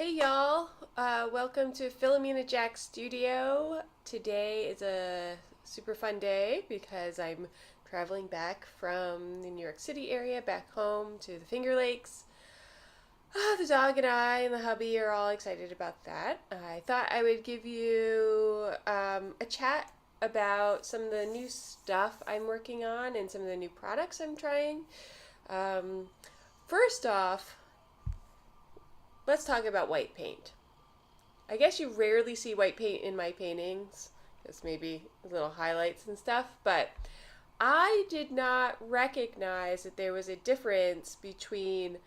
Hey y'all, welcome to Filomena Jack's studio. Today is a super fun day because I'm traveling back from the New York City area back home to the Finger Lakes. The dog and I and the hubby are all excited about that. I thought I would give you a chat about some of the new stuff I'm working on and some of the new products I'm trying. Um, First off, let's talk about white paint. I guess you rarely see white paint in my paintings, just maybe little highlights and stuff, but I did not recognize that there was a difference between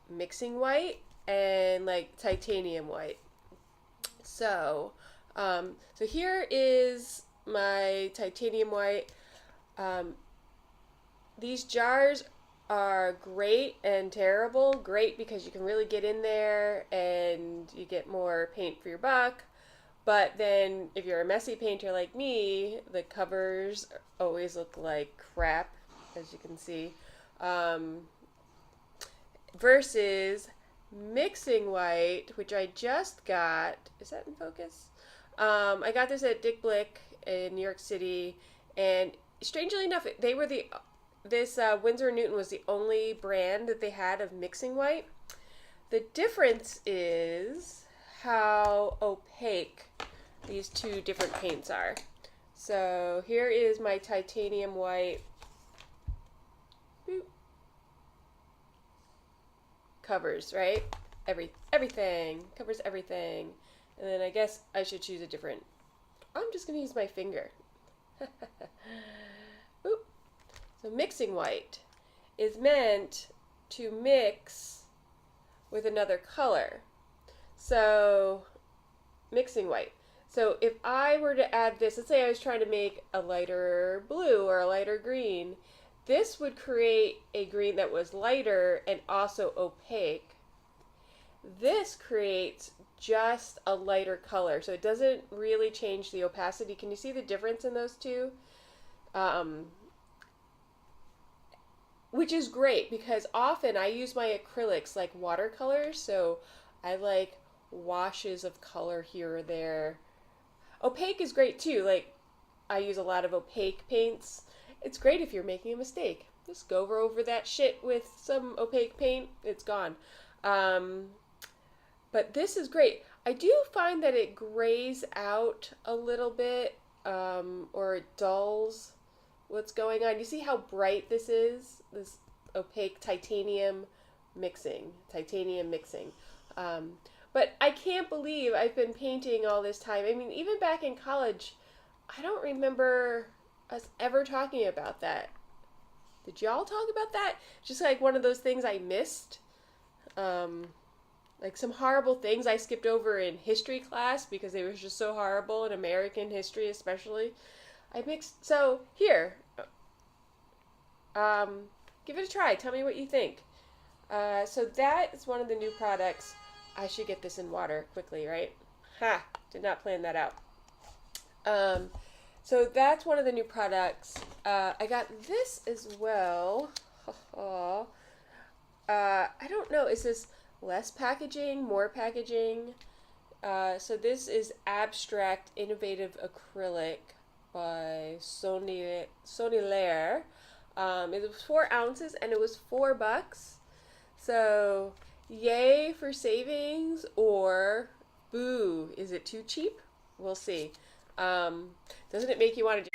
mixing white and like titanium white. So, so here is my titanium white. Um, these jars are great and terrible. Great because you can really get in there and you get more paint for your buck. But then if you're a messy painter like me, the covers always look like crap, as you can see. Um, Versus mixing white, which I just got. Is that in focus? I got this at Blick in New York City, and strangely enough, they were the this Winsor & Newton was the only brand that they had of mixing white. The difference is how opaque these two different paints are. So here is my titanium white. Boop. Covers, right? Everything covers everything. And then I guess I should choose a different. I'm just gonna use my finger. Oop. So mixing white is meant to mix with another color. So mixing white. So if I were to add this, let's say I was trying to make a lighter blue or a lighter green, this would create a green that was lighter and also opaque. This creates just a lighter color, so it doesn't really change the opacity. Can you see the difference in those two? Which is great because often I use my acrylics like watercolors, so I like washes of color here or there. Opaque is great too. Like I use a lot of opaque paints. It's great if you're making a mistake. Just go over that shit with some opaque paint. It's gone. But this is great. I do find that it grays out a little bit, or it dulls what's going on. You see how bright this is? This opaque titanium mixing. But I can't believe I've been painting all this time. I mean, even back in college, I don't remember us ever talking about that. Did y'all talk about that? Just like one of those things I missed. Like some horrible things I skipped over in history class because they were just so horrible in American history, especially. I mixed. So here, give it a try. Tell me what you think. So that is one of the new products. I should get this in water quickly, right? Ha! Did not plan that out. So that's one of the new products. I got this as well. I don't know. Is this less packaging, more packaging? So this is Abstract Innovative Acrylic by Sonilair. It was 4 ounces and it was $4. So yay for savings, or boo, is it too cheap? We'll see. Doesn't it make you want to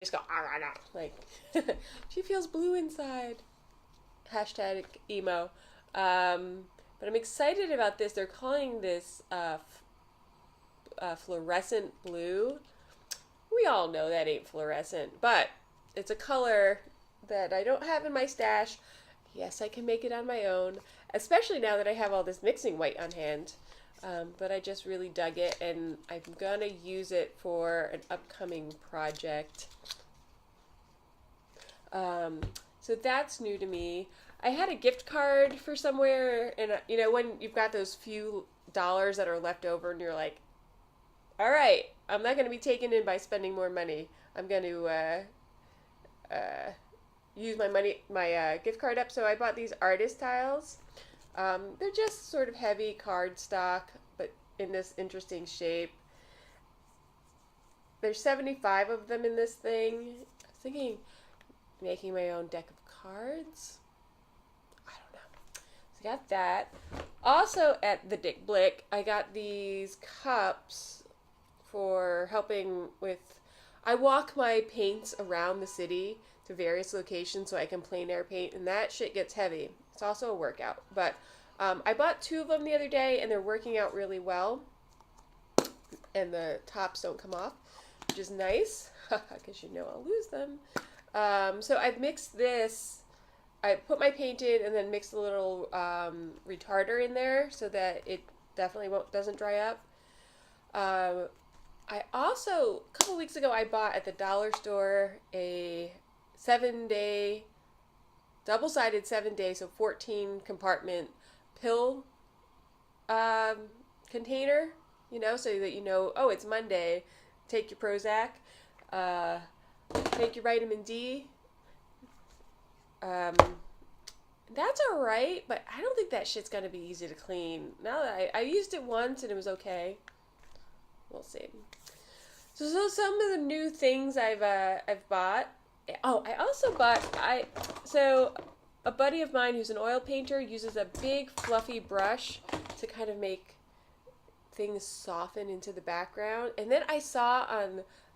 just go, ah, ah, ah, like, she feels blue inside. Hashtag emo. But I'm excited about this. They're calling this fluorescent blue. We all know that ain't fluorescent, but it's a color that I don't have in my stash. Yes, I can make it on my own, especially now that I have all this mixing white on hand. But I just really dug it, and I'm gonna use it for an upcoming project. So that's new to me. I had a gift card for somewhere, and you know when you've got those few dollars that are left over, and you're like, "All right, I'm not going to be taken in by spending more money. I'm going to use my gift card up." So I bought these artist tiles. They're just sort of heavy cardstock, but in this interesting shape. There's 75 of them in this thing. I was thinking making my own deck of cards. I don't know. So I got that. Also at the Blick, I got these cups for helping with. I walk my paints around the city to various locations so I can plein air paint, and that shit gets heavy. It's also a workout. But I bought 2 of them the other day, and they're working out really well. And the tops don't come off, which is nice, because you know I'll lose them. So I've mixed this. I put my paint in and then mixed a little retarder in there so that it definitely doesn't dry up. I also, a couple weeks ago, I bought at the dollar store a 7-day, double-sided 7-day, so 14 compartment pill container, you know, so that you know, oh, it's Monday, take your Prozac, take your vitamin D. That's alright, but I don't think that shit's gonna be easy to clean. Now that I used it once and it was okay. We'll see. So some of the new things I've bought. Oh, I also bought so a buddy of mine who's an oil painter uses a big fluffy brush to kind of make things soften into the background. And then I saw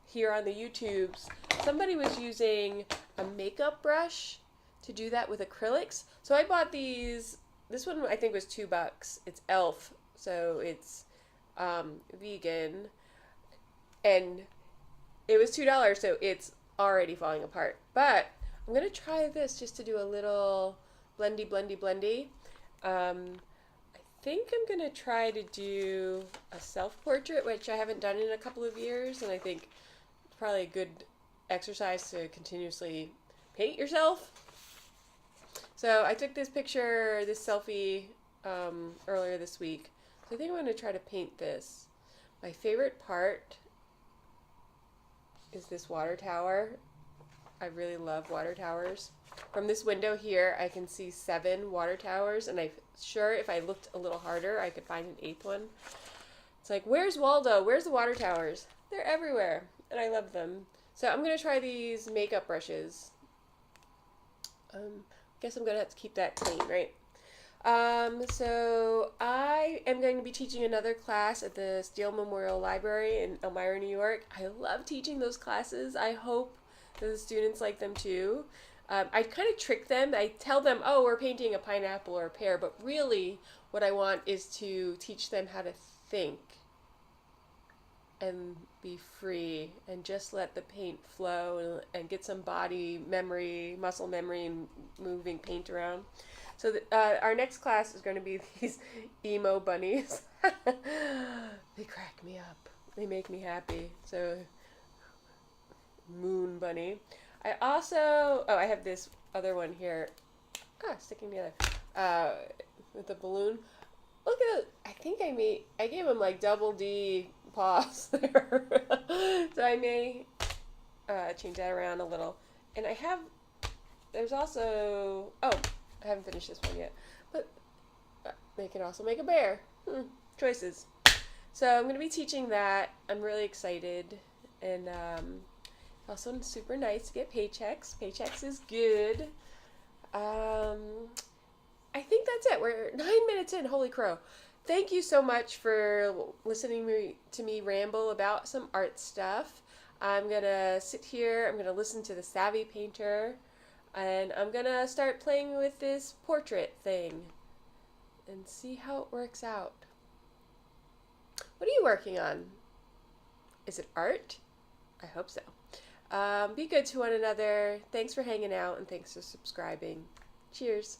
here on the YouTubes somebody was using a makeup brush to do that with acrylics. So I bought these. This one I think was $2. It's Elf, so it's vegan, and it was $2, so it's already falling apart. But I'm gonna try this just to do a little blendy. I think I'm gonna try to do a self-portrait, which I haven't done in a couple of years, and I think it's probably a good exercise to continuously paint yourself. So I took this picture, this selfie, earlier this week. So I think I'm going to try to paint this. My favorite part is this water tower. I really love water towers. From this window here, I can see 7 water towers, and I'm sure if I looked a little harder, I could find an 8th one. It's like, where's Waldo? Where's the water towers? They're everywhere, and I love them. So I'm going to try these makeup brushes. Guess I'm going to have to keep that clean, right? So I am going to be teaching another class at the Steele Memorial Library in Elmira, New York. I love teaching those classes. I hope that the students like them too. I kind of trick them. I tell them, oh, we're painting a pineapple or a pear, but really what I want is to teach them how to think and be free and just let the paint flow and get some body memory, muscle memory, and moving paint around. So our next class is going to be these emo bunnies. They crack me up. They make me happy. So, moon bunny. I also, I have this other one here. Sticking together. With the balloon. Look at it. I think I gave him like double D paws there. So I may change that around a little. And there's also, I haven't finished this one yet, but they can also make a bear. Choices. So I'm going to be teaching that. I'm really excited. And also super nice to get paychecks. Paychecks is good. I think that's it. We're 9 minutes in. Holy crow. Thank you so much for listening to me ramble about some art stuff. I'm going to sit here. I'm going to listen to the Savvy Painter. And I'm going to start playing with this portrait thing and see how it works out. What are you working on? Is it art? I hope so. Be good to one another. Thanks for hanging out and thanks for subscribing. Cheers.